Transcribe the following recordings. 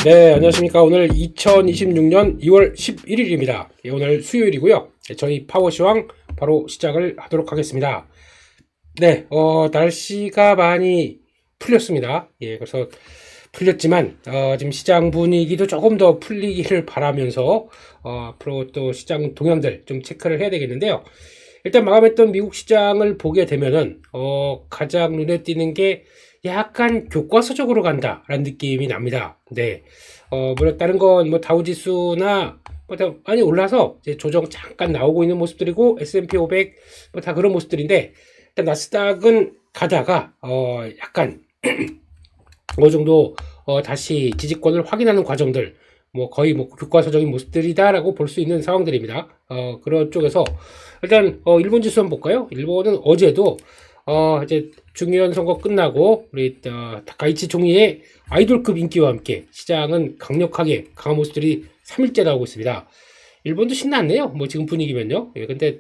네, 안녕하십니까. 오늘 2026년 2월 11일입니다. 오늘 수요일이고요. 저희 파워시황 바로 시작을 하도록 하겠습니다. 네, 날씨가 많이 풀렸습니다. 그래서 풀렸지만, 지금 시장 분위기도 조금 더 풀리기를 바라면서, 앞으로 또 시장 동향들 좀 체크를 해야 되겠는데요. 일단 마감했던 미국 시장을 보게 되면은, 가장 눈에 띄는 게 약간 교과서적으로 간다라는 느낌이 납니다. 네. 물론 다른 건 뭐 다우지수나 뭐 다 많이 올라서 이제 조정 잠깐 나오고 있는 모습들이고 S&P 500 뭐 다 그런 모습들인데 일단 나스닥은 가다가 약간 어느 정도 다시 지지권을 확인하는 과정들 뭐 거의 뭐 교과서적인 모습들이다라고 볼 수 있는 상황들입니다. 그런 쪽에서 일단 일본 지수 한번 볼까요? 일본은 어제도 이제 중요한 선거 끝나고 우리 다카이치 총리의 아이돌급 인기와 함께 시장은 강력하게 강한 모습들이 3일째 나오고 있습니다. 일본도 신났네요. 뭐 지금 분위기면요. 근데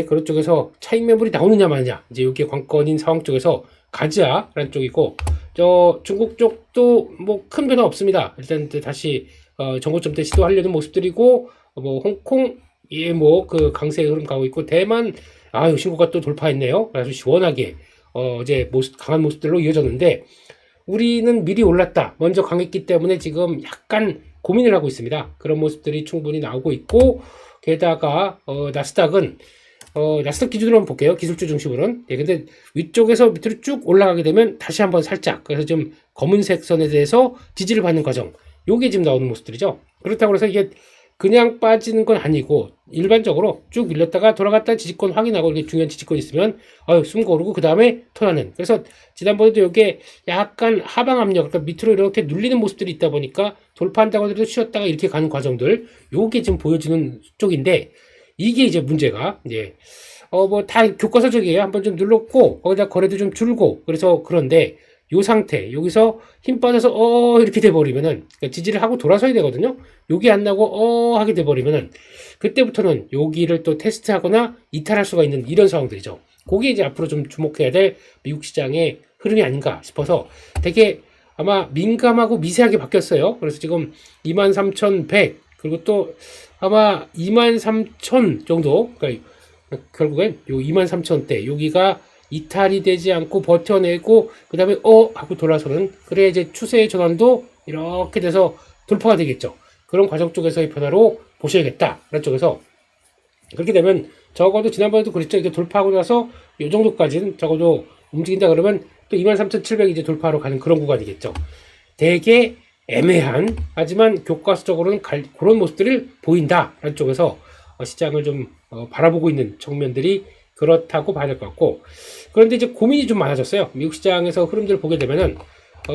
그런 쪽에서 차익 매물이 나오느냐 마느냐 이제 이게 관건인 상황 쪽에서 가즈아라는 쪽이고 중국 쪽도 뭐 큰 변화 없습니다. 일단 다시 정고점대 시도하려는 모습들이고 뭐 홍콩 뭐 그 강세 흐름 가고 있고 대만 신고가 또 돌파했네요. 아주 시원하게 어제 강한 모습들로 이어졌는데 우리는 미리 올랐다. 먼저 강했기 때문에 지금 약간 고민을 하고 있습니다. 그런 모습들이 충분히 나오고 있고 게다가 나스닥은 나스닥 기준으로 한번 볼게요. 기술주 중심으로는. 근데 위쪽에서 밑으로 쭉 올라가게 되면 다시 한번 살짝 그래서 좀 검은색 선에 대해서 지지를 받는 과정. 요게 지금 나오는 모습들이죠. 그렇다고 해서 이게 그냥 빠지는 건 아니고 일반적으로 쭉 밀렸다가 돌아갔다 지지권 확인하고 이게 중요한 지지권 있으면 숨 고르고 그 다음에 턴하는. 그래서 지난번에도 이게 약간 하방 압력 그러니까 밑으로 이렇게 눌리는 모습들이 있다 보니까 돌파한다고 하더라도 쉬었다가 이렇게 가는 과정들 요게 지금 보여주는 쪽인데 이게 이제 문제가 이제 뭐 다 교과서적이에요. 한번 좀 눌렀고 거기다 거래도 좀 줄고 그래서 그런데 요 상태 여기서 힘 빠져서 이렇게 돼버리면은 그러니까 지지를 하고 돌아서야 되거든요. 여기 안 나고 하게 돼버리면은 그때부터는 여기를 또 테스트하거나 이탈할 수가 있는 이런 상황들이죠. 그게 이제 앞으로 좀 주목해야 될 미국 시장의 흐름이 아닌가 싶어서 되게 아마 민감하고 미세하게 바뀌었어요. 그래서 지금 23,100 그리고 또 아마 23,000 정도 그러니까 결국엔 요 23,000대 여기가 이탈이 되지 않고 버텨내고 그 다음에 하고 돌아서는 그래야 이제 추세의 전환도 이렇게 돼서 돌파가 되겠죠. 그런 과정 쪽에서의 변화로 보셔야겠다라는 쪽에서 그렇게 되면 적어도 지난번에도 그랬죠. 이렇게 돌파하고 나서 이 정도까지는 적어도 움직인다 그러면 또 23,700 이제 돌파하러 가는 그런 구간이겠죠. 되게 애매한 하지만 교과서적으로는 그런 모습들을 보인다라는 쪽에서 시장을 좀 바라보고 있는 측면들이 그렇다고 봐야 될 것 같고 그런데 이제 고민이 좀 많아졌어요. 미국 시장에서 흐름들을 보게 되면은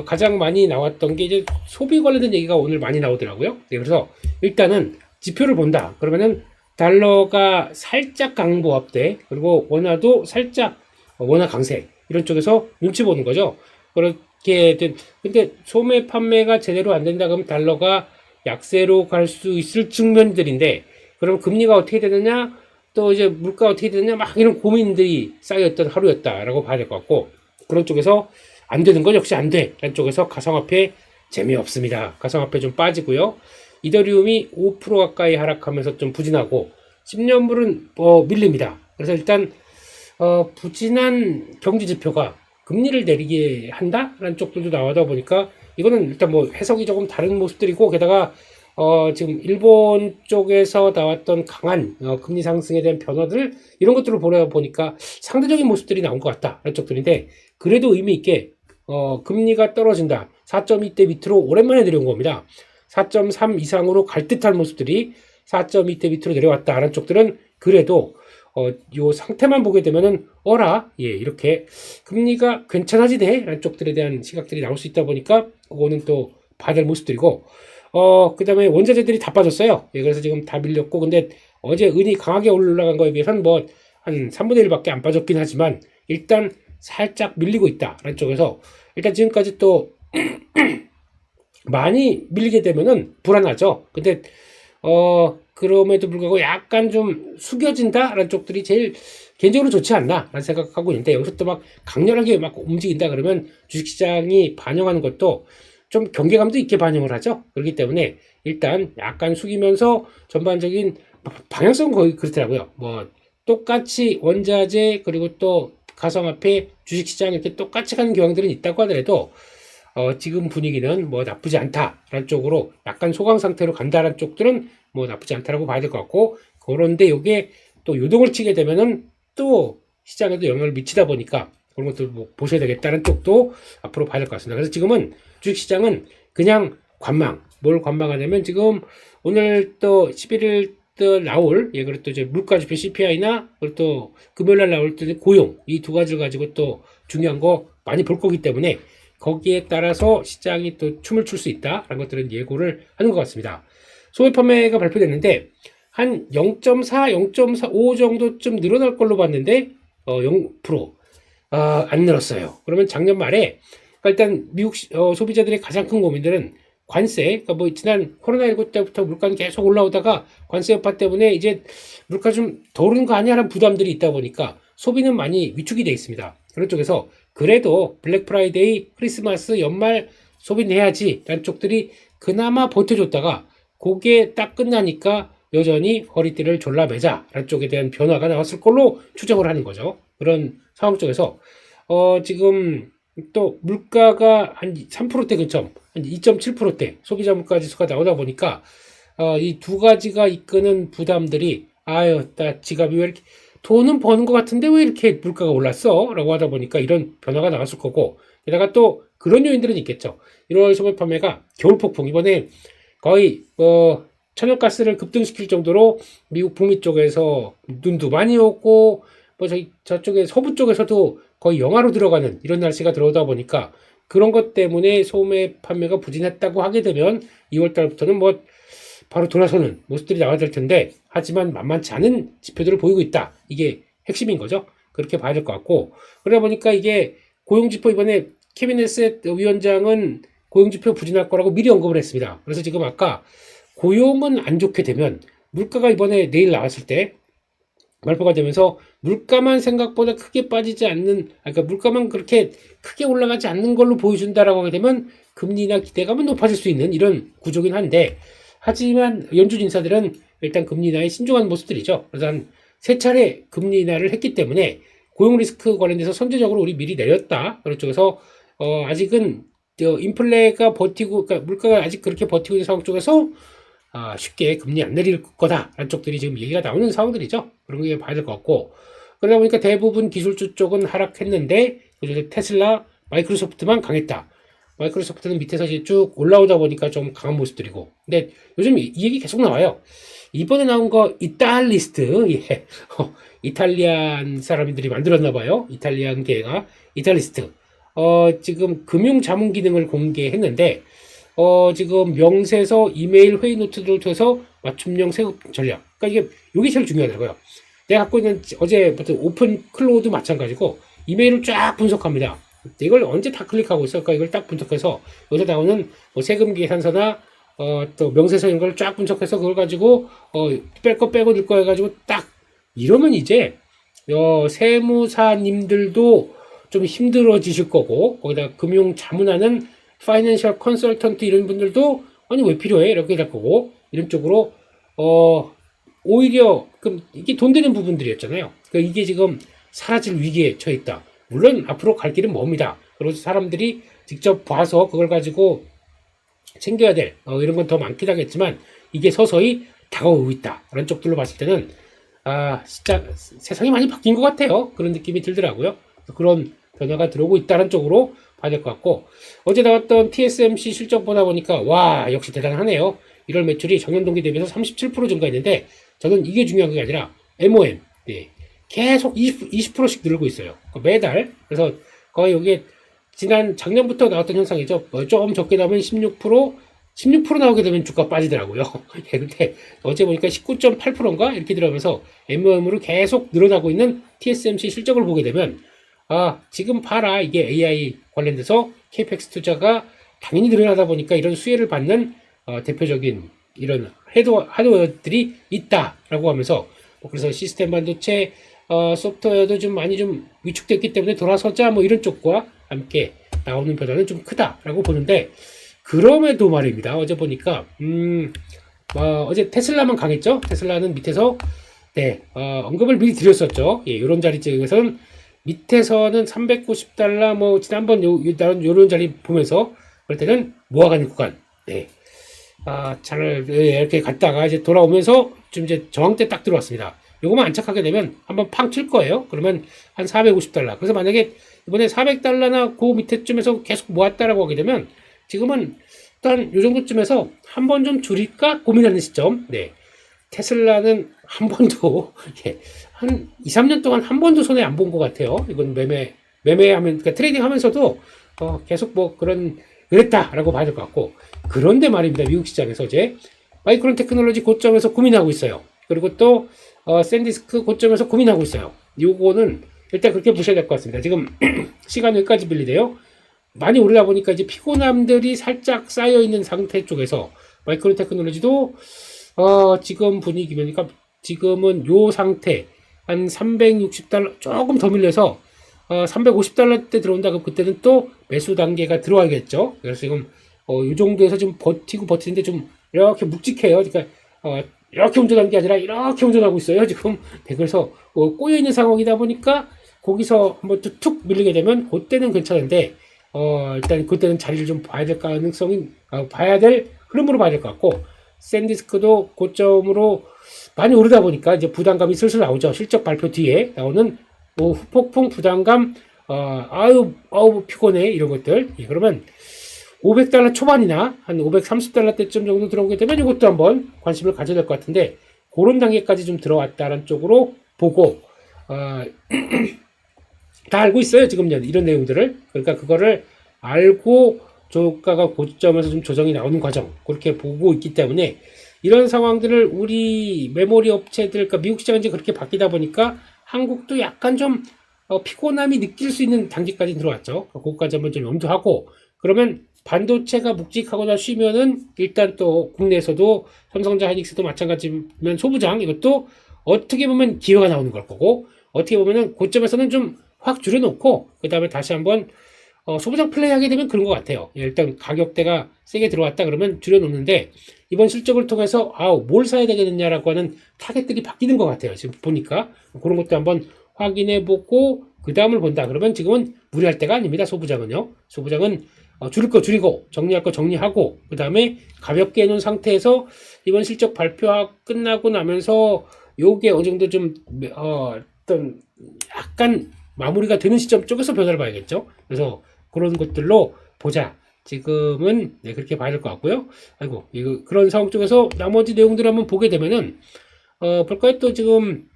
가장 많이 나왔던 게 이제 소비 관련된 얘기가 오늘 많이 나오더라고요. 그래서 일단은 지표를 본다. 그러면은 달러가 살짝 강보합돼 그리고 원화도 살짝 원화 강세 이런 쪽에서 눈치 보는 거죠. 그렇게 근데 소매 판매가 제대로 안 된다 그러면 달러가 약세로 갈 수 있을 측면들인데 그럼 금리가 어떻게 되느냐 또 이제 물가 어떻게 되느냐 막 이런 고민들이 쌓였던 하루였다라고 봐야 될 것 같고 그런 쪽에서 안 되는 건 역시 안 돼. 라는 쪽에서 가상화폐 재미없습니다. 가상화폐 좀 빠지고요. 이더리움이 5% 가까이 하락하면서 좀 부진하고 10년물은 밀립니다. 그래서 일단 부진한 경제 지표가 금리를 내리게 한다라는 쪽들도 나와다 보니까 이거는 일단 뭐 해석이 조금 다른 모습들이고 게다가 지금 일본 쪽에서 나왔던 강한 금리 상승에 대한 변화들 이런 것들을 보니까 상대적인 모습들이 나온 것 같다라는 쪽들인데 그래도 의미 있게 금리가 떨어진다 4.2대 밑으로 오랜만에 내려온 겁니다. 4.3 이상으로 갈 듯한 모습들이 4.2대 밑으로 내려왔다라는 쪽들은 그래도 요 상태만 보게 되면은 이렇게 금리가 괜찮아지네 라는 쪽들에 대한 시각들이 나올 수 있다 보니까 그거는 또 봐야 될 모습들이고 그 다음에 원자재들이 다 빠졌어요. 그래서 지금 다 밀렸고 근데 어제 은이 강하게 올라간 거에 비해서는 뭐 한 3분의 1밖에 안 빠졌긴 하지만 일단 살짝 밀리고 있다 라는 쪽에서 일단 지금까지 또 많이 밀리게 되면은 불안하죠. 근데 그럼에도 불구하고 약간 좀 숙여진다라는 쪽들이 제일 개인적으로 좋지 않나라는 생각하고 있는데 여기서 또 막 강렬하게 막 움직인다 그러면 주식시장이 반영하는 것도 좀 경계감도 있게 반영을 하죠. 그렇기 때문에 일단 약간 숙이면서 전반적인 방향성은 거의 그렇더라고요. 뭐 똑같이 원자재 그리고 또 가상화폐 주식시장 이렇게 똑같이 가는 경향들은 있다고 하더라도 지금 분위기는 뭐 나쁘지 않다라는 쪽으로 약간 소강 상태로 간다라는 쪽들은 뭐 나쁘지 않다라고 봐야 될 것 같고, 그런데 이게 또 요동을 치게 되면은 또 시장에도 영향을 미치다 보니까 그런 것도 뭐 보셔야 되겠다는 쪽도 앞으로 봐야 될 것 같습니다. 그래서 지금은 주식시장은 그냥 관망, 뭘 관망하냐면 지금 오늘 또 11일 또 나올, 예, 그리고 또 이제 물가지표 CPI나 그리고 또 금요일날 나올 때 고용, 이 두 가지를 가지고 또 중요한 거 많이 볼 거기 때문에 거기에 따라서 시장이 또 춤을 출 수 있다라는 것들은 예고를 하는 것 같습니다. 소매 판매가 발표됐는데 한 0.4, 0.45 정도쯤 늘어날 걸로 봤는데 0% 안 늘었어요. 그러면 작년 말에 일단 미국 소비자들의 가장 큰 고민들은 관세, 그러니까 뭐 지난 코로나19 때부터 물가는 계속 올라오다가 관세 여파 때문에 이제 물가 좀 더 오르는 거 아니야라는 부담들이 있다 보니까 소비는 많이 위축이 돼 있습니다. 그런 쪽에서 그래도 블랙 프라이데이, 크리스마스, 연말 소비는 해야지 라는 쪽들이 그나마 버텨줬다가 그게 딱 끝나니까 여전히 허리띠를 졸라매자 라는 쪽에 대한 변화가 나왔을 걸로 추정을 하는 거죠. 그런 상황 쪽에서 지금 또 물가가 한 3%대 근처, 한 2.7%대 소비자 물가 지수가 나오다 보니까 이 두 가지가 이끄는 부담들이 아유, 나 지갑이 왜 이렇게 돈은 버는 것 같은데 왜 이렇게 물가가 올랐어? 라고 하다 보니까 이런 변화가 나왔을 거고, 게다가 또 그런 요인들은 있겠죠. 1월 소매 판매가 겨울 폭풍, 이번에 거의 천연가스를 급등시킬 정도로 미국 북미 쪽에서 눈도 많이 오고 뭐 저쪽에 서부 쪽에서도 거의 영하로 들어가는 이런 날씨가 들어오다 보니까 그런 것 때문에 소매 판매가 부진했다고 하게 되면 2월 달부터는 뭐 바로 돌아서는 모습들이 나와야 될 텐데, 하지만 만만치 않은 지표들을 보이고 있다. 이게 핵심인 거죠. 그렇게 봐야 될 것 같고, 그러다 보니까 이게 고용지표 이번에 케빈 헤셋 위원장은 고용지표 부진할 거라고 미리 언급을 했습니다. 그래서 지금 아까 고용은 안 좋게 되면 물가가 이번에 내일 나왔을 때 발표가 되면서 물가만 생각보다 크게 빠지지 않는, 그러니까 물가만 그렇게 크게 올라가지 않는 걸로 보여준다라고 하게 되면 금리나 기대감은 높아질 수 있는 이런 구조긴 한데, 하지만 연준 인사들은 일단 금리 인하에 신중한 모습들이죠. 그래서 한 세 차례 금리 인하를 했기 때문에 고용 리스크 관련돼서 선제적으로 우리 미리 내렸다. 그런 쪽에서 아직은 인플레가 버티고, 그러니까 물가가 아직 그렇게 버티고 있는 상황 쪽에서 쉽게 금리 안 내릴 거다라는 쪽들이 지금 얘기가 나오는 상황들이죠. 그런 게 봐야 될 것 같고, 그러다 보니까 대부분 기술주 쪽은 하락했는데 그중에 테슬라, 마이크로소프트만 강했다. 마이크로소프트는 밑에서 이제 쭉 올라오다 보니까 좀 강한 모습들이고, 근데 요즘 이 얘기 계속 나와요. 이번에 나온 거 이탈리스트, 예. 이탈리안 사람들이 만들었나 봐요. 이탈리안 계가 이탈리스트. 지금 금융 자문 기능을 공개했는데 지금 명세서, 이메일, 회의 노트들을 통해서 맞춤형 세급 전략. 그러니까 이게 제일 중요하더라고요. 내가 갖고 있는 어제부터 오픈 클로우도 마찬가지고 이메일을 쫙 분석합니다. 이걸 언제 다 클릭하고 있어? 그러니까 이걸 딱 분석해서 여기서 나오는 뭐 세금 계산서나 또 명세서 이런 걸 쫙 분석해서 그걸 가지고 뺄 거 빼고 넣을 거 해가지고 딱 이러면 이제 세무사님들도 좀 힘들어지실 거고, 거기다 금융 자문하는 파이낸셜 컨설턴트 이런 분들도 아니 왜 필요해? 이렇게 될 거고, 이런 쪽으로 오히려 그럼 이게 돈 되는 부분들이었잖아요. 그러니까 이게 지금 사라질 위기에 처해 있다. 물론 앞으로 갈 길은 멉니다. 그래서 사람들이 직접 봐서 그걸 가지고 챙겨야 될 이런 건 더 많긴 하겠지만 이게 서서히 다가오고 있다. 그런 쪽들로 봤을 때는 진짜 세상이 많이 바뀐 것 같아요. 그런 느낌이 들더라고요. 그런 변화가 들어오고 있다는 쪽으로 봐야 될 것 같고, 어제 나왔던 TSMC 실적 보다 보니까 와 역시 대단하네요. 1월 매출이 전년 동기 대비해서 37% 증가했는데 저는 이게 중요한 게 아니라 MOM, 네, 계속 20%씩 늘고 있어요. 매달. 그래서 거의 여기에 작년부터 나왔던 현상이죠. 좀 적게 나오면 16% 나오게 되면 주가 빠지더라고요. 근데 어제 보니까 19.8%인가 이렇게 들어가면서 MOM으로 계속 늘어나고 있는 TSMC 실적을 보게 되면 지금 봐라, 이게 AI 관련돼서 CAPEX 투자가 당연히 늘어나다 보니까 이런 수혜를 받는 대표적인 이런 하드웨어들이 있다라고 하면서, 그래서 시스템 반도체 소프트웨어도 좀 많이 좀 위축됐기 때문에 돌아서자 뭐 이런 쪽과 함께 나오는 변화는 좀 크다라고 보는데, 그럼에도 말입니다. 어제 보니까 어제 테슬라만 강했죠. 테슬라는 밑에서 언급을 미리 드렸었죠. 예, 이런 자리쯤에서는 밑에서는 390달러 뭐 지난번 요런 자리 보면서 그럴 때는 모아가는 구간. 네. 잘 이렇게 갔다가 이제 돌아오면서 좀 이제 저항대 딱 들어왔습니다. 요거만 안착하게 되면 한번 팡 칠 거예요. 그러면 한 450달러. 그래서 만약에 이번에 400달러나 그 밑에쯤에서 계속 모았다라고 하게 되면 지금은 일단 요 정도쯤에서 한 번 좀 줄일까 고민하는 시점. 네. 테슬라는 한 번도 한 2, 3년 동안 한 번도 손해 안 본 것 같아요. 이건 매매하면 그러니까 트레이딩 하면서도 계속 뭐 그랬다라고 봐야 될 것 같고, 그런데 말입니다. 미국 시장에서 이제 마이크론 테크놀로지 고점에서 고민하고 있어요. 그리고 또 샌디스크 고점에서 고민하고 있어요. 요거는 일단 그렇게 보셔야 될 것 같습니다. 지금 시간 여기까지 빌리대요. 많이 오르다 보니까 이제 피곤함들이 살짝 쌓여 있는 상태 쪽에서 마이크론 테크놀로지도 지금 분위기면, 그러니까 지금은 요 상태 한 360달러 조금 더 밀려서 350달러 때 들어온다. 그럼 그때는 또 매수 단계가 들어와야겠죠. 그래서 지금 요 정도에서 좀 버티는데 좀 이렇게 묵직해요. 그러니까 이렇게 운전하는 게 아니라 이렇게 운전하고 있어요. 지금 그래서 꼬여 있는 상황이다 보니까 거기서 한번 툭 밀리게 되면 그때는 괜찮은데 일단 그때는 자리를 좀 봐야 될 가능성이 봐야 될 흐름으로 봐야 될 것 같고, 샌디스크도 고점으로 많이 오르다 보니까 이제 부담감이 슬슬 나오죠. 실적 발표 뒤에 나오는 뭐 후폭풍 부담감, 아유 피곤해 이런 것들. 예, 그러면 500달러 초반이나 한 530달러 때쯤 정도 들어오게 되면 이것도 한번 관심을 가져야 될 것 같은데, 그런 단계까지 좀 들어왔다는 쪽으로 보고 다 알고 있어요. 지금 이런 내용들을. 그러니까 그거를 알고 저가가 고점에서 좀 조정이 나오는 과정, 그렇게 보고 있기 때문에 이런 상황들을 우리 메모리 업체들, 그러니까 미국 시장이 이제 그렇게 바뀌다 보니까 한국도 약간 좀 피곤함이 느낄 수 있는 단계까지 들어왔죠. 그거까지 한번 좀 염두하고, 그러면 반도체가 묵직하거나 쉬면은 일단 또 국내에서도 삼성전자 하이닉스도 마찬가지면 소부장 이것도 어떻게 보면 기회가 나오는 걸 거고, 어떻게 보면은 고점에서는 좀 확 줄여놓고 그 다음에 다시 한번 소부장 플레이하게 되면 그런 것 같아요. 일단 가격대가 세게 들어왔다 그러면 줄여놓는데, 이번 실적을 통해서 뭘 사야 되겠느냐라고 하는 타겟들이 바뀌는 것 같아요. 지금 보니까 그런 것도 한번 확인해보고 그 다음을 본다 그러면 지금은 무리할 때가 아닙니다. 소부장은요. 소부장은 줄일 거 줄이고 정리할 거 정리하고 그 다음에 가볍게 해놓은 상태에서 이번 실적 발표가 끝나고 나면서 요게 어느 정도 좀 어떤 약간 마무리가 되는 시점 쪽에서 변화를 봐야겠죠. 그래서 그런 것들로 보자. 지금은 그렇게 봐야 될 것 같고요. 그런 상황 쪽에서 나머지 내용들을 한번 보게 되면은 볼까요? 또 지금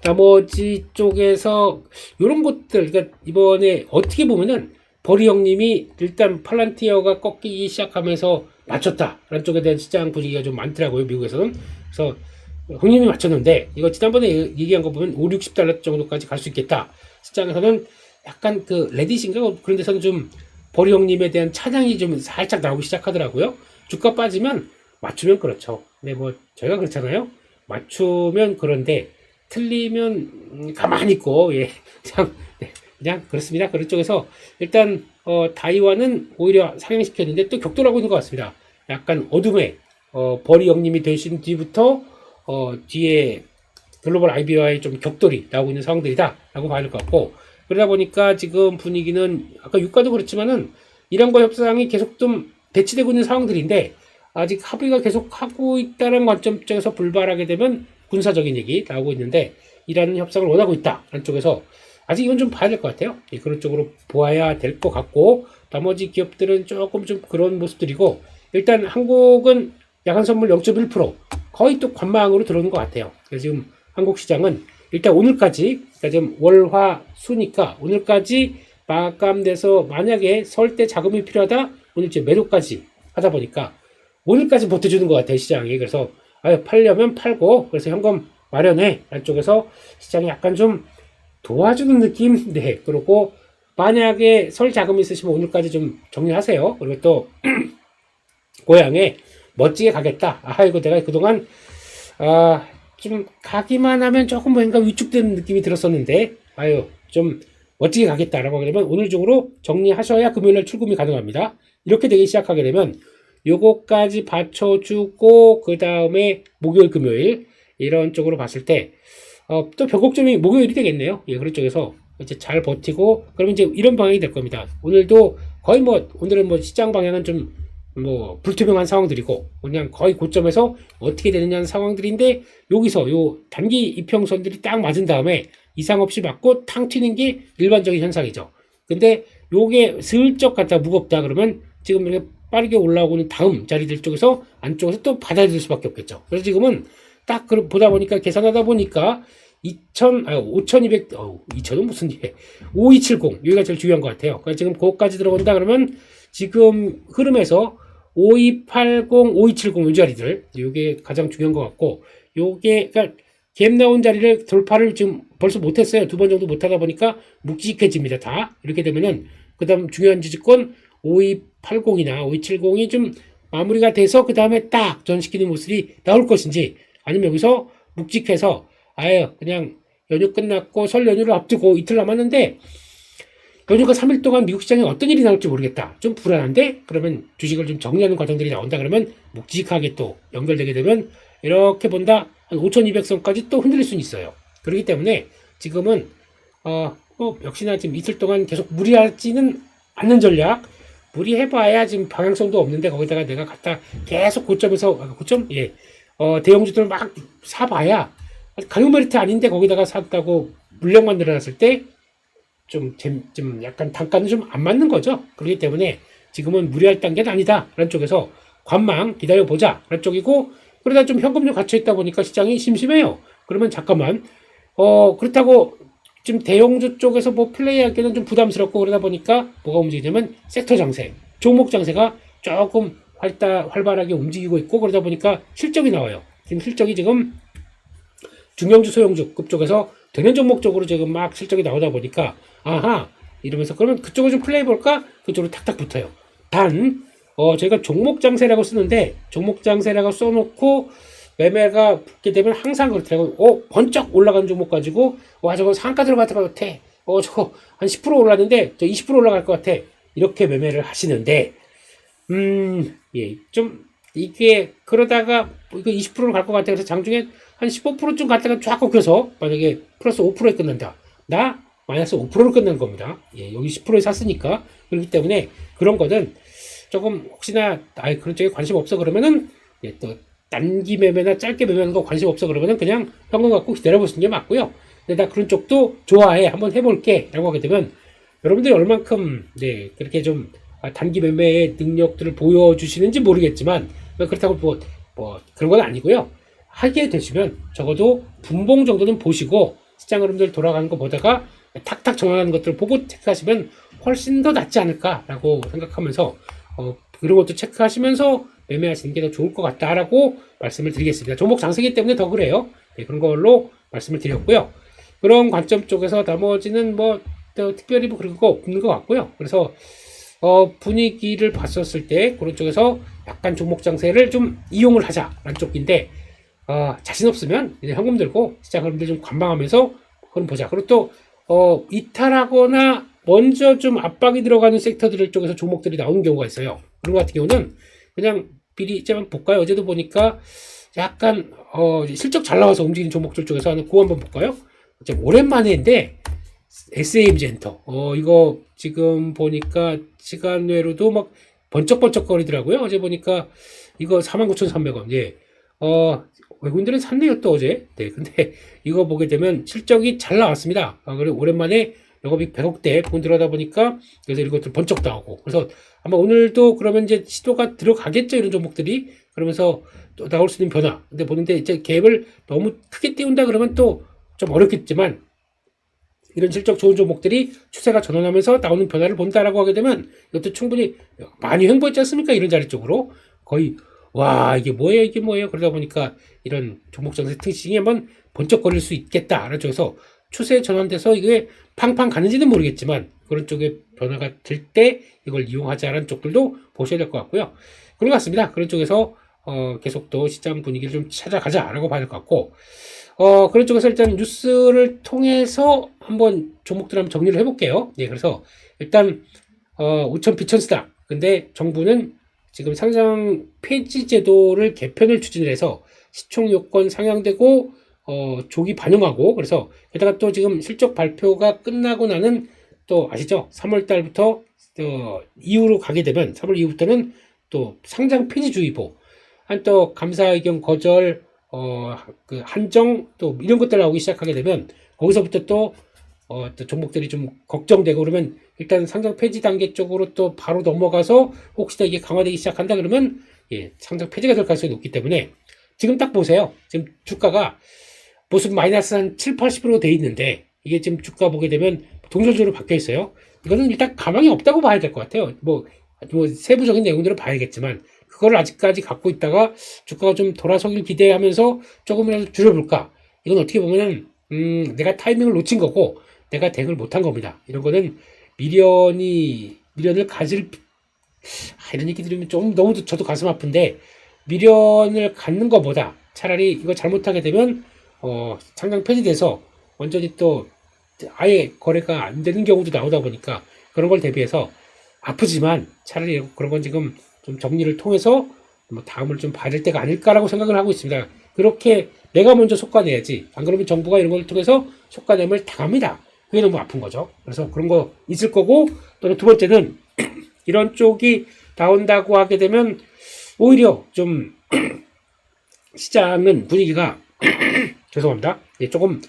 나머지 쪽에서 이런 것들, 그러니까 이번에 어떻게 보면은 버리 형님이 일단 팔란티어가 꺾이기 시작하면서 맞췄다라는 쪽에 대한 시장 분위기가 좀 많더라고요, 미국에서는. 그래서 형님이 맞췄는데 이거 지난번에 얘기한 거 보면 5, 60달러 정도까지 갈 수 있겠다. 시장에서는 약간 레딧인가 그런 데서는 좀 버리 형님에 대한 찬양이 좀 살짝 나오기 시작하더라고요. 주가 빠지면 맞추면 그렇죠. 근데 뭐 저희가 그렇잖아요. 맞추면 그런데 틀리면 가만히 있고 그냥 그렇습니다. 그런 쪽에서 일단 다이와는 오히려 상향시켰는데 또 격돌하고 있는 것 같습니다. 약간 어둠에 버리 형님이 되신 뒤부터 뒤에 글로벌 IB와의 좀 격돌이 나오고 있는 상황들이다 라고 봐야 될 것 같고, 그러다 보니까 지금 분위기는 아까 유가도 그렇지만은 이란과 협상이 계속 좀 배치되고 있는 상황들인데, 아직 합의가 계속 하고 있다는 관점에서 불발하게 되면 군사적인 얘기 나오고 있는데, 이란은 협상을 원하고 있다 라는 쪽에서 아직 이건 좀 봐야 될 것 같아요. 그런 쪽으로 보아야 될 것 같고, 나머지 기업들은 조금 좀 그런 모습들이고, 일단 한국은 야간 선물 0.1% 거의 또 관망으로 들어오는 것 같아요. 그래서 지금 한국 시장은 일단 오늘까지, 그러니까 지금 월화 수니까 오늘까지 마감돼서 만약에 설 때 자금이 필요하다, 오늘 이제 매도까지 하다 보니까 오늘까지 버텨주는 것 같아요, 시장이. 그래서 팔려면 팔고, 그래서 현금 마련해 안쪽에서 시장이 약간 좀 도와주는 느낌. 네, 그리고 만약에 설 자금이 있으시면 오늘까지 좀 정리하세요. 그리고 또 고향에 멋지게 가겠다. 이거 내가 그동안 좀 가기만 하면 조금 뭔가 위축되는 느낌이 들었었는데 좀 멋지게 가겠다라고 하게 되면 오늘 중으로 정리하셔야 금요일날 출금이 가능합니다. 이렇게 되기 시작하게 되면 요거까지 받쳐주고 그 다음에 목요일 금요일 이런 쪽으로 봤을 때 또 변곡점이 목요일이 되겠네요. 예, 그런 쪽에서 이제 잘 버티고 그러면 이제 이런 방향이 될 겁니다. 오늘도 거의 뭐 오늘은 뭐 시장 방향은 좀 뭐 불투명한 상황들이고 그냥 거의 고점에서 어떻게 되느냐는 상황들인데 여기서 요 단기 이평선들이 딱 맞은 다음에 이상 없이 맞고 탕 튀는 게 일반적인 현상이죠. 근데 요게 슬쩍 갖다 무겁다 그러면 지금 이렇게 빠르게 올라오는 다음 자리들 쪽에서 안쪽에서 또 받아들일 수밖에 없겠죠. 그래서 지금은 딱 보다 보니까 계산하다 보니까 5200, 2000은 무슨 일, 5270, 여기가 제일 중요한 것 같아요. 그러니까 지금 그거까지 들어간다 그러면 지금 흐름에서 5280, 5270 이 자리들, 요게 가장 중요한 것 같고, 요게, 그러니까 갭 나온 자리를 돌파를 지금 벌써 못했어요. 두 번 정도 못하다 보니까 묵직해집니다. 다. 이렇게 되면은, 그 다음 중요한 지지권 5280이나 5270이 좀 마무리가 돼서 그 다음에 딱 전시키는 모습이 나올 것인지, 아니면 여기서 묵직해서 아예 그냥 연휴 끝났고 설 연휴를 앞두고 이틀 남았는데 연휴가 3일 동안 미국 시장에 어떤 일이 나올지 모르겠다. 좀 불안한데 그러면 주식을 좀 정리하는 과정들이 나온다 그러면 묵직하게 또 연결되게 되면 이렇게 본다 한 5200선까지 또 흔들릴 수는 있어요. 그렇기 때문에 지금은 역시나 지금 이틀 동안 계속 무리하지는 않는 전략. 무리해봐야 지금 방향성도 없는데 거기다가 내가 갖다 계속 고점에서 고점 대형주들을 막 사봐야 가격 메리트 아닌데 거기다가 샀다고 물량만 늘어났을 때 좀 약간 단가는 좀 안 맞는 거죠. 그렇기 때문에 지금은 무리할 단계는 아니다. 라는 쪽에서 관망 기다려보자. 라는 쪽이고 그러다 좀 현금류 갇혀있다 보니까 시장이 심심해요. 그러면 잠깐만 그렇다고 지금 대형주 쪽에서 뭐 플레이하기는 좀 부담스럽고 그러다 보니까 뭐가 움직이냐면 섹터 장세, 종목 장세가 조금 활발하게 움직이고 있고 그러다 보니까 실적이 나와요. 지금 실적이 지금 중형주 소형주급 쪽에서 되는 종목 쪽으로 지금 막 실적이 나오다 보니까 아하 이러면서 그러면 그쪽을 좀 플레이 볼까? 그쪽으로 탁탁 붙어요. 단 저희가 종목 장세라고 쓰는데 종목 장세라고 써놓고 매매가 붙게 되면 항상 그렇더라고요. 번쩍 올라가는 종목 가지고 와 저거 상가 들어갈 것 같아. 저거 한 10% 올랐는데 저 20% 올라갈 것 같아. 이렇게 매매를 하시는데 예, 좀 이게 그러다가 이거 20%로 갈 것 같아. 그래서 장중에 한 15%쯤 갔다가 쫙 꺾여서 만약에 플러스 5%에 끝난다. 나 마이너스 5%로 끝난 겁니다. 예, 여기 10%에 샀으니까. 그렇기 때문에 그런 거는 조금 혹시나 그런 쪽에 관심 없어 그러면은 또 단기 매매나 짧게 매매하는 거 관심 없어 그러면은 그냥 현금 갖고 기다려보시는 게 맞고요. 근데 나 그런 쪽도 좋아해. 한번 해볼게. 라고 하게 되면 여러분들이 얼만큼 그렇게 좀 단기 매매의 능력들을 보여주시는지 모르겠지만 그렇다고 뭐 그런 건 아니고요. 하게 되시면 적어도 분봉 정도는 보시고 시장 흐름들 돌아가는 거 보다가 탁탁 정하는 것들을 보고 체크하시면 훨씬 더 낫지 않을까라고 생각하면서 그런 것도 체크하시면서 매매하시는 게 더 좋을 것 같다라고 말씀을 드리겠습니다. 종목 장세기 때문에 더 그래요. 그런 걸로 말씀을 드렸고요. 그런 관점 쪽에서 나머지는 뭐 특별히 뭐 그런 거 없는 것 같고요. 그래서 분위기를 봤었을 때 그런 쪽에서 약간 종목 장세를 좀 이용을 하자라는 쪽인데 자신 없으면 이제 현금 들고 시장 흐름들 좀 관망하면서 그럼 보자. 그리고 또 이탈하거나 먼저 좀 압박이 들어가는 섹터들 쪽에서 종목들이 나오는 경우가 있어요. 그런 것 같은 경우는 그냥 미리 이제만 볼까요? 어제도 보니까 약간 실적 잘 나와서 움직이는 종목들 쪽에서 하는 그거 한번 볼까요? 오랜만에인데 SAMG 엔터 이거 지금 보니까 시간 외로도 막 번쩍번쩍 거리더라고요. 어제 보니까 이거 49,300원. 예. 외국인들은 샀네요 또 어제. 네, 근데 이거 보게 되면 실적이 잘 나왔습니다. 그리고 오랜만에 영업이익 100억대 돈 들어가다 보니까 그래서 이것들 번쩍 나오고 그래서 아마 오늘도 그러면 이제 시도가 들어가겠죠 이런 종목들이. 그러면서 또 나올 수 있는 변화. 근데 보는데 이제 갭을 너무 크게 띄운다 그러면 또 좀 어렵겠지만 이런 실적 좋은 종목들이 추세가 전환하면서 나오는 변화를 본다라고 하게 되면 이것도 충분히 많이 횡보했지 않습니까? 이런 자리 쪽으로 거의 와 이게 뭐예요 그러다 보니까 이런 종목 장세 특징이 한번 번쩍거릴 수 있겠다라는 쪽에서 추세 전환돼서 이게 팡팡 가는지는 모르겠지만 그런 쪽에 변화가 될 때 이걸 이용하자라는 쪽들도 보셔야 될 것 같고요. 그런 것 같습니다. 그런 쪽에서 계속 또 시장 분위기를 좀 찾아가자라고 봐야 될 것 같고 그런 쪽에서 일단 뉴스를 통해서 한번 종목들 한번 정리를 해볼게요. 예, 그래서 일단 5천 비천스닥 근데 정부는 지금 상장 폐지 제도를 개편을 추진을 해서 시총 요건 상향되고 조기 반영하고, 그래서 게다가 또 지금 실적 발표가 끝나고 나는 또 아시죠? 3월 달부터 이후로 가게 되면 3월 이후부터는 또 상장 폐지주의보, 한 또 감사 의견 거절, 그 한정 또 이런 것들 나오기 시작하게 되면 거기서부터 또 종목들이 좀 걱정되고, 그러면 일단 상장 폐지 단계 쪽으로 또 바로 넘어가서 혹시나 이게 강화되기 시작한다 그러면 상장 폐지가 될 가능성이 높기 때문에 지금 딱 보세요. 지금 주가가 무슨 마이너스 한 7, 80% 돼 있는데 이게 지금 주가 보게 되면 동전주로 바뀌어 있어요. 이거는 일단 가망이 없다고 봐야 될 것 같아요. 뭐 세부적인 내용들을 봐야겠지만 그거를 아직까지 갖고 있다가 주가가 좀 돌아서길 기대하면서 조금이라도 줄여볼까? 이건 어떻게 보면은 내가 타이밍을 놓친 거고 내가 대응을 못한 겁니다. 이런 거는 미련을 가질, 이런 얘기 들으면 좀 너무 저도 가슴 아픈데, 미련을 갖는 것보다 차라리 이거 잘못하게 되면 상장 폐지돼서 완전히 또 아예 거래가 안 되는 경우도 나오다 보니까 그런 걸 대비해서 아프지만 차라리 그런 건 지금 좀 정리를 통해서 뭐 다음을 좀 봐야 될 때가 아닐까라고 생각을 하고 있습니다. 그렇게 내가 먼저 속가내야지, 안 그러면 정부가 이런 걸 통해서 속가냄을 당합니다. 그게 너무 아픈 거죠. 그래서 그런 거 있을 거고, 또는 두 번째는 이런 쪽이 나온다고 하게 되면 오히려 좀 시장은 분위기가 죄송합니다. 조금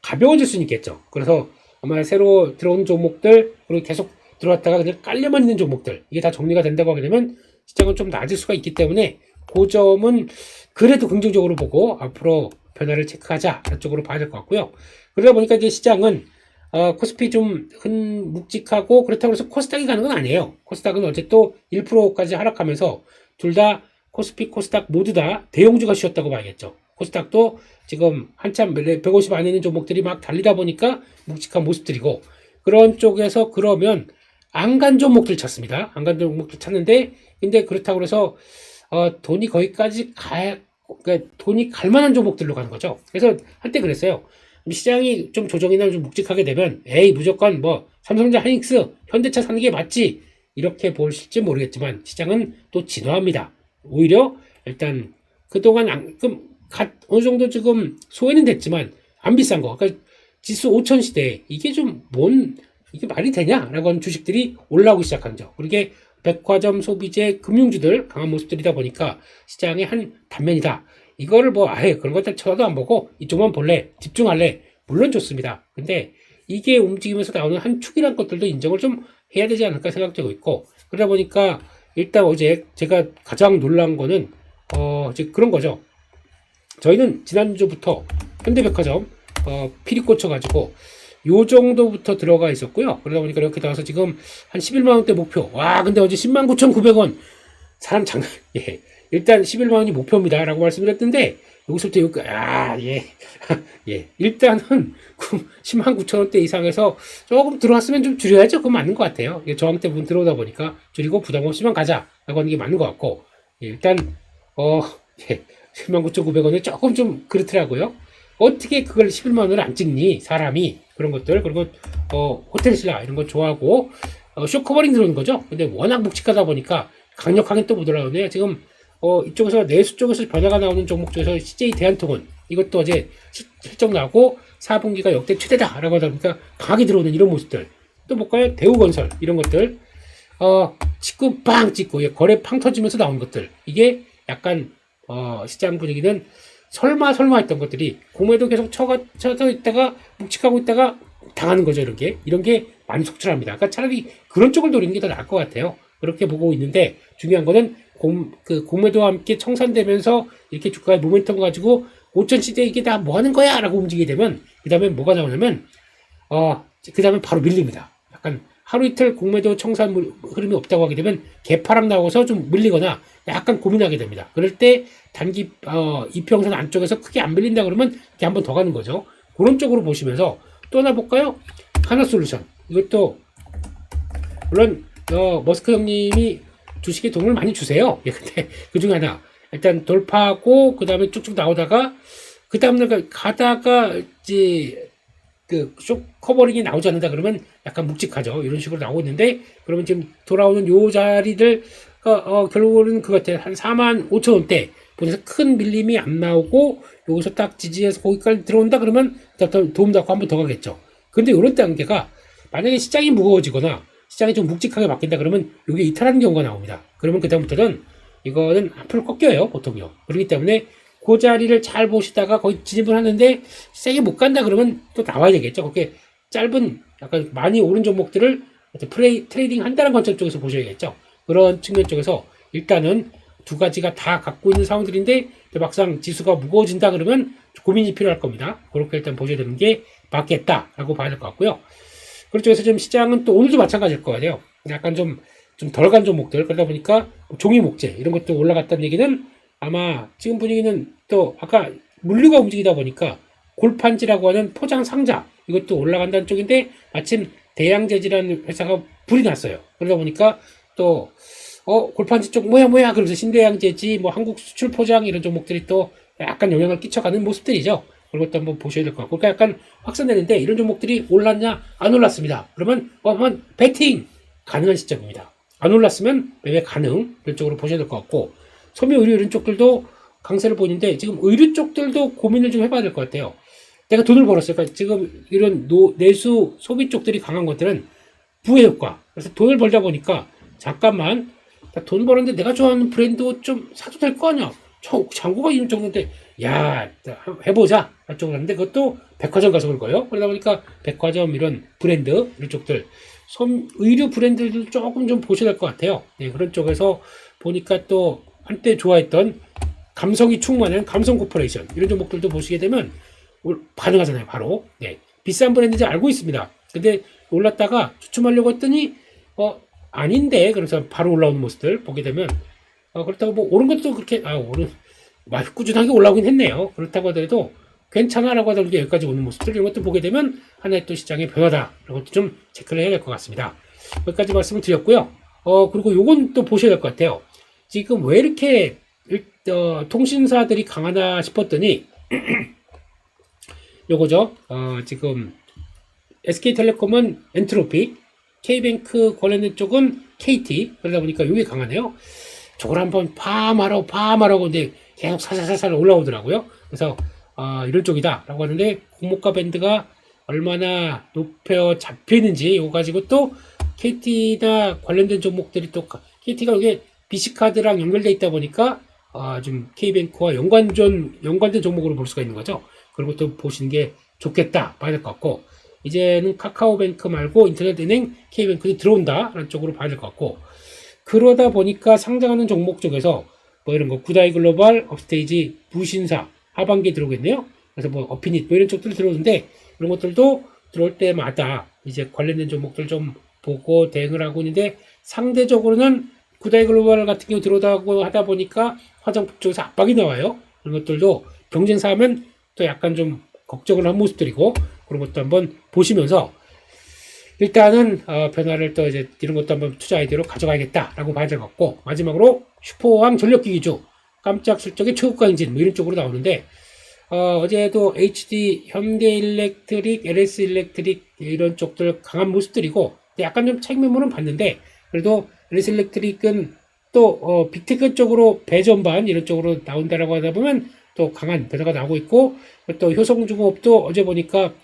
가벼워질 수는 있겠죠. 그래서 아마 새로 들어온 종목들, 그리고 계속 들어왔다가 그냥 깔려만 있는 종목들, 이게 다 정리가 된다고 하게 되면 시장은 좀 낮을 수가 있기 때문에 그 점은 그래도 긍정적으로 보고 앞으로 변화를 체크하자 쪽으로 봐야 될 것 같고요. 그러다 보니까 이제 시장은 코스피 좀 묵직하고, 그렇다고 해서 코스닥이 가는 건 아니에요. 코스닥은 어제 또 1%까지 하락하면서 둘 다 코스피, 코스닥 모두 다 대형주가 쉬었다고 봐야겠죠. 코스닥도 지금 한참 150 안에 있는 종목들이 막 달리다 보니까 묵직한 모습들이고, 그런 쪽에서 그러면 안 간 종목들 찾습니다. 안 간 종목들 찾는데, 근데 그렇다고 해서 돈이 거기까지 그러니까 돈이 갈 만한 종목들로 가는 거죠. 그래서 한때 그랬어요. 시장이 좀 조정이나 좀 묵직하게 되면 무조건 뭐 삼성전자, 하이닉스, 현대차 사는 게 맞지, 이렇게 보실지 모르겠지만 시장은 또 진화합니다. 오히려 일단 그동안 어느 정도 지금 소외는 됐지만 안 비싼 거, 그러니까 지수 5000 시대에 이게 이게 말이 되냐라고 하는 주식들이 올라오기 시작한 죠. 그게 백화점, 소비재, 금융주들 강한 모습들이다 보니까 시장의 한 단면이다. 이거를 아예 그런 것들 쳐다도 안 보고 이쪽만 볼래, 집중할래, 물론 좋습니다. 근데 이게 움직이면서 나오는 한 축이란 것들도 인정을 좀 해야 되지 않을까 생각되고 있고, 그러다 보니까 일단 어제 제가 가장 놀란 거는 이제 그런 거죠. 저희는 지난주부터 현대백화점 피리 꽂혀가지고 요 정도부터 들어가 있었고요. 그러다 보니까 이렇게 나와서 지금 한 11만원대 목표. 와, 근데 어제 109,900원. 사람 장난, 일단 11만원이 목표입니다. 라고 말씀드렸는데, 여기서부터 일단은 109,000원대 이상에서 조금 들어왔으면 좀 줄여야죠. 그건 맞는 것 같아요. 저항대 부분 들어오다 보니까 줄이고 부담 없이만 가자. 라고 하는 게 맞는 것 같고, 일단, 109,900원은 조금 좀 그렇더라고요. 어떻게 그걸 11만원을 안 찍니, 사람이. 그런 것들. 그리고 호텔신라 이런 거 좋아하고 쇼커버링 들어오는 거죠. 근데 워낙 묵직하다 보니까 강력하게 또 못 올라오네요. 지금 이쪽에서 내수 쪽에서 변화가 나오는 종목 중에서 CJ 대한통운, 이것도 어제 실적 나고 4분기가 역대 최대다 라고 하다 보니까 강하게 들어오는 이런 모습들. 또 볼까요? 대우건설 이런 것들 찍고 빵 찍고 거래 팡 터지면서 나온 것들, 이게 약간 시장 분위기는 설마 했던 것들이 공매도 계속 쳐서 있다가 묵직하고 있다가 당하는 거죠. 이런 게 많이 속출합니다. 그러니까 차라리 그런 쪽을 노리는 게 더 나을 것 같아요. 그렇게 보고 있는데, 중요한 거는 공매도와 함께 청산되면서 이렇게 주가의 모멘텀 가지고 5천 시대 이게 다 뭐 하는 거야 라고 움직이게 되면, 그 다음에 뭐가 나오냐면 그 다음에 바로 밀립니다. 약간 하루 이틀 공매도 청산 흐름이 없다고 하게 되면 개파락 나와서 좀 밀리거나 약간 고민하게 됩니다. 그럴 때 단기 이평선 안쪽에서 크게 안 밀린다 그러면 이렇게 한번 더 가는 거죠. 그런 쪽으로 보시면서 또 하나 볼까요? 하나솔루션, 이것도 물론 머스크 형님이 주식에 도움을 많이 주세요. 근데 그 중에 하나 일단 돌파하고 그 다음에 쭉쭉 나오다가 그 다음날 가다가 이제 그쇼 커버링이 나오지 않는다 그러면 약간 묵직하죠. 이런 식으로 나오고 있는데, 그러면 지금 돌아오는 요 자리들 결국은 그 같아요. 한 45,000원대 보내서 큰 밀림이 안 나오고 여기서 딱 지지해서 거기까지 들어온다 그러면 도움 받고 한 번 더 가겠죠. 근데 이런 단계가 만약에 시장이 무거워지거나 시장이 좀 묵직하게 바뀐다 그러면 이게 이탈하는 경우가 나옵니다. 그러면 그다음부터는 이거는 앞으로 꺾여요, 보통요. 그렇기 때문에 그 자리를 잘 보시다가 거의 진입을 하는데 세게 못 간다 그러면 또 나와야 되겠죠. 그렇게 짧은 약간 많이 오른 종목들을 트레이딩 한다는 관점 쪽에서 보셔야겠죠. 그런 측면 쪽에서 일단은 두 가지가 다 갖고 있는 상황들인데 막상 지수가 무거워진다 그러면 고민이 필요할 겁니다. 그렇게 일단 보셔야 되는 게 맞겠다라고 봐야 될 것 같고요. 그쪽에서 좀 시장은 또 오늘도 마찬가지일 것 같아요. 약간 좀 덜 간 종목들, 그러다 보니까 종이 목재 이런 것도 올라갔다는 얘기는 아마 지금 분위기는 또 아까 물류가 움직이다 보니까 골판지라고 하는 포장 상자 이것도 올라간다는 쪽인데 마침 대양재지라는 회사가 불이 났어요. 그러다 보니까 또 골판지 쪽 뭐야 그러면서 신대양재지 뭐 한국 수출 포장 이런 종목들이 또 약간 영향을 끼쳐가는 모습들이죠. 그런 것도 한번 보셔야 될 것 같고, 그러니까 약간 확산되는데 이런 종목들이 올랐냐 안 올랐습니다. 그러면 한번 배팅 가능한 시점입니다. 안 올랐으면 매매 가능, 이런 쪽으로 보셔야 될 것 같고, 소매 의류 이런 쪽들도 강세를 보이는데 지금 의류 쪽들도 고민을 좀 해봐야 될 것 같아요. 내가 돈을 벌었어요. 그러니까 지금 이런 내수 소비 쪽들이 강한 것들은 부의 효과. 그래서 돈을 벌다 보니까 잠깐만 돈 버는데 내가 좋아하는 브랜드 옷 좀 사도 될 거 아니야. 잔고가 이런 정도인데 야 해보자 할 정도인데 그것도 백화점 가서 볼 거예요. 그러다 보니까 백화점 이런 브랜드 이런 쪽들 의류 브랜드들 조금 좀 보셔야 될 것 같아요. 네, 그런 쪽에서 보니까 또 한때 좋아했던 감성이 충만한 감성 코퍼레이션 이런 종목들도 보시게 되면 반응하잖아요. 바로 네, 비싼 브랜드인지 알고 있습니다. 근데 올랐다가 추첨하려고 했더니 아닌데 그래서 바로 올라오는 모습들 보게 되면 그렇다고 뭐 오른 것도 그렇게 오른 꾸준하게 올라오긴 했네요. 그렇다고 하더라도 괜찮아라고 하더라도 여기까지 오는 모습들 이런 것도 보게 되면 하나의 또 시장의 변화다. 이런 것도 좀 체크를 해야 될 것 같습니다. 여기까지 말씀을 드렸고요. 그리고 요건 또 보셔야 될 것 같아요. 지금 왜 이렇게 통신사들이 강하나 싶었더니 요거죠. 지금 SK텔레콤은 엔트로피, K뱅크 관련된 쪽은 KT 그러다 보니까 요게 강하네요. 저걸 한번 파마라고 근데 계속 살살살살 올라오더라고요. 그래서 이런 쪽이다 라고 하는데 공모가 밴드가 얼마나 높여 잡히는지 이거 가지고 또 KT나 관련된 종목들이 또 KT가 이게 BC카드랑 연결돼 있다 보니까 좀 K뱅크와 연관된 종목으로 볼 수가 있는 거죠. 그런 것도 보시는 게 좋겠다 봐야 될 것 같고, 이제는 카카오뱅크 말고 인터넷은행 K뱅크도 들어온다 라는 쪽으로 봐야 될 것 같고, 그러다 보니까 상장하는 종목 쪽에서 뭐 이런 거 구다이 글로벌, 업스테이지, 무신사 하반기에 들어오겠네요. 그래서 뭐 어피닛 뭐 이런 쪽들 들어오는데 이런 것들도 들어올 때마다 이제 관련된 종목들 좀 보고 대응을 하고 있는데, 상대적으로는 구다이 글로벌 같은 경우 들어오다고 하다 보니까 화장품 쪽에서 압박이 나와요. 그런 것들도 경쟁사하면 또 약간 좀 걱정을 한 모습들이고, 그런 것도 한번 보시면서 일단은 변화를 또 이제 이런 것도 한번 투자 아이디어로 가져가야겠다라고 봐야 될 것 같고, 마지막으로 슈퍼왕 전력기기주 깜짝 실적의 최고가 행진 뭐 이런 쪽으로 나오는데 어제도 HD, 현대일렉트릭, LS일렉트릭 이런 쪽들 강한 모습들이고 약간 좀 차익 매물은 봤는데, 그래도 LS일렉트릭은 또 빅테크 쪽으로 배전반 이런 쪽으로 나온다라고 하다 보면 또 강한 변화가 나오고 있고, 또 효성중공업도 어제 보니까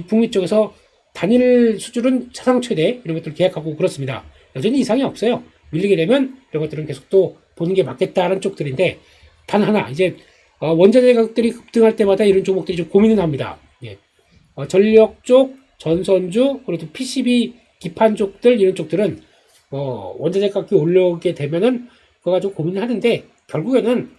북미 쪽에서 단일 수준은 사상 최대 이런 것들 계약하고 그렇습니다. 여전히 이상이 없어요. 밀리게 되면 이런 것들은 계속 또 보는 게 맞겠다는 쪽들인데, 단 하나 이제 원자재 가격들이 급등할 때마다 이런 종목들이 좀 고민을 합니다. 예. 전력 쪽, 전선주, 그리고 또 PCB 기판 쪽들 이런 쪽들은 원자재 가격이 올라오게 되면은 그거 가지고 고민을 하는데, 결국에는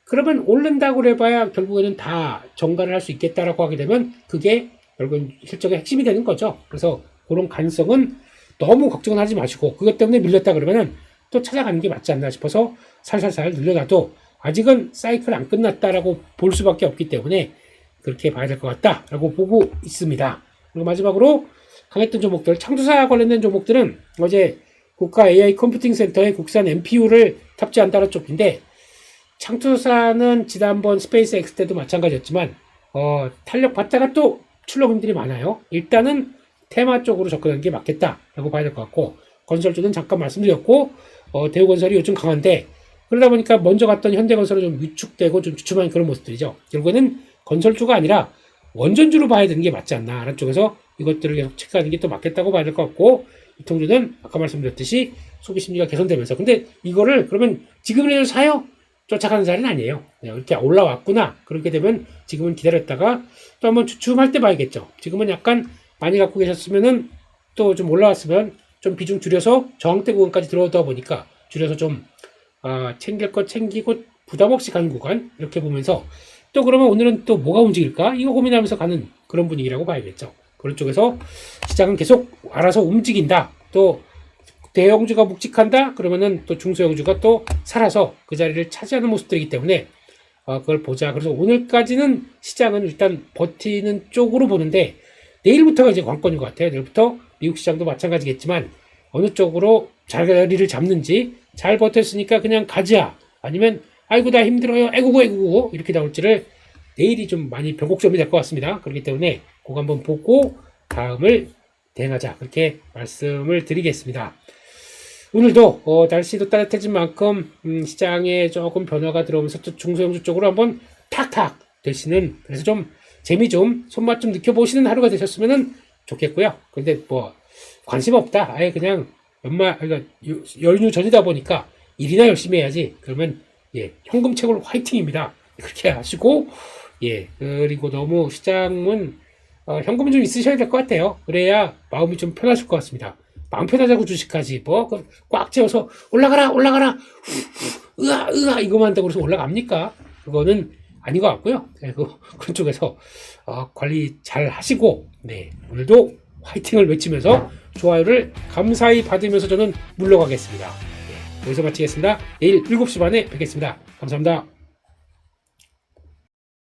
그러면 오른다고 해봐야 결국에는 다 정가를 할 수 있겠다라고 하게 되면 그게 결국은 실적의 핵심이 되는 거죠. 그래서 그런 가능성은 너무 걱정은 하지 마시고, 그것 때문에 밀렸다 그러면은 또 찾아가는 게 맞지 않나 싶어서 살살살 늘려놔도 아직은 사이클 안 끝났다라고 볼 수밖에 없기 때문에 그렇게 봐야 될 것 같다라고 보고 있습니다. 그리고 마지막으로 강했던 종목들, 창조사 관련된 종목들은 어제 국가 AI 컴퓨팅 센터에 국산 NPU를 탑재한다는 쪽인데, 창조사는 지난번 스페이스 X 때도 마찬가지였지만 탄력 받다가 또 출렁임들이 많아요. 일단은 테마 쪽으로 접근하는 게 맞겠다라고 봐야 될 것 같고, 건설주는 잠깐 말씀드렸고, 대우건설이 요즘 강한데, 그러다 보니까 먼저 갔던 현대건설은 좀 위축되고 좀 주춤한 그런 모습들이죠. 결국에는 건설주가 아니라 원전주로 봐야 되는 게 맞지 않나. 라는 쪽에서 이것들을 계속 체크하는 게 또 맞겠다고 봐야 될 것 같고, 이통주는 아까 말씀드렸듯이 소비 심리가 개선되면서, 근데 이거를 그러면 지금이라도 사요? 쫓아가는 자리는 아니에요. 이렇게 올라왔구나. 그렇게 되면 지금은 기다렸다가 또 한번 주춤할 때 봐야겠죠. 지금은 약간 많이 갖고 계셨으면은 또 좀 올라왔으면 좀 비중 줄여서 저항대 구간까지 들어오다 보니까 줄여서 좀 챙길 것 챙기고 부담 없이 가는 구간 이렇게 보면서 또 그러면 오늘은 또 뭐가 움직일까? 이거 고민하면서 가는 그런 분위기라고 봐야겠죠. 그런 쪽에서 시장은 계속 알아서 움직인다. 또 대형주가 묵직한다? 그러면은 또 중소형주가 또 살아서 그 자리를 차지하는 모습들이기 때문에 그걸 보자. 그래서 오늘까지는 시장은 일단 버티는 쪽으로 보는데 내일부터가 이제 관건인 것 같아요. 내일부터 미국 시장도 마찬가지겠지만 어느 쪽으로 자리를 잡는지 잘 버텼으니까 그냥 가자. 아니면 아이고 나 힘들어요. 애구고 이렇게 나올지를 내일이 좀 많이 변곡점이 될 것 같습니다. 그렇기 때문에 그거 한번 보고 다음을 대응하자. 그렇게 말씀을 드리겠습니다. 오늘도 날씨도 따뜻해진 만큼 시장에 조금 변화가 들어오면서 또 중소형주 쪽으로 한번 탁탁 되시는, 그래서 좀 재미 좀 손맛 좀 느껴보시는 하루가 되셨으면 좋겠고요. 근데 뭐 관심 없다. 아예 그냥 그러니까 연휴 전이다 보니까 일이나 열심히 해야지. 그러면 현금 채굴 화이팅입니다. 그렇게 하시고 그리고 너무 시장은 현금이 좀 있으셔야 될 것 같아요. 그래야 마음이 좀 편하실 것 같습니다. 마음 편하자고 주식하지 꽉 채워서 올라가라 으아 이거만 한다고 해서 올라갑니까? 그거는 아닌 것 같고요. 그런 쪽에서 관리 잘 하시고 오늘도 화이팅을 외치면서 좋아요를 감사히 받으면서 저는 물러가겠습니다. 여기서 마치겠습니다. 내일 7시 반에 뵙겠습니다. 감사합니다.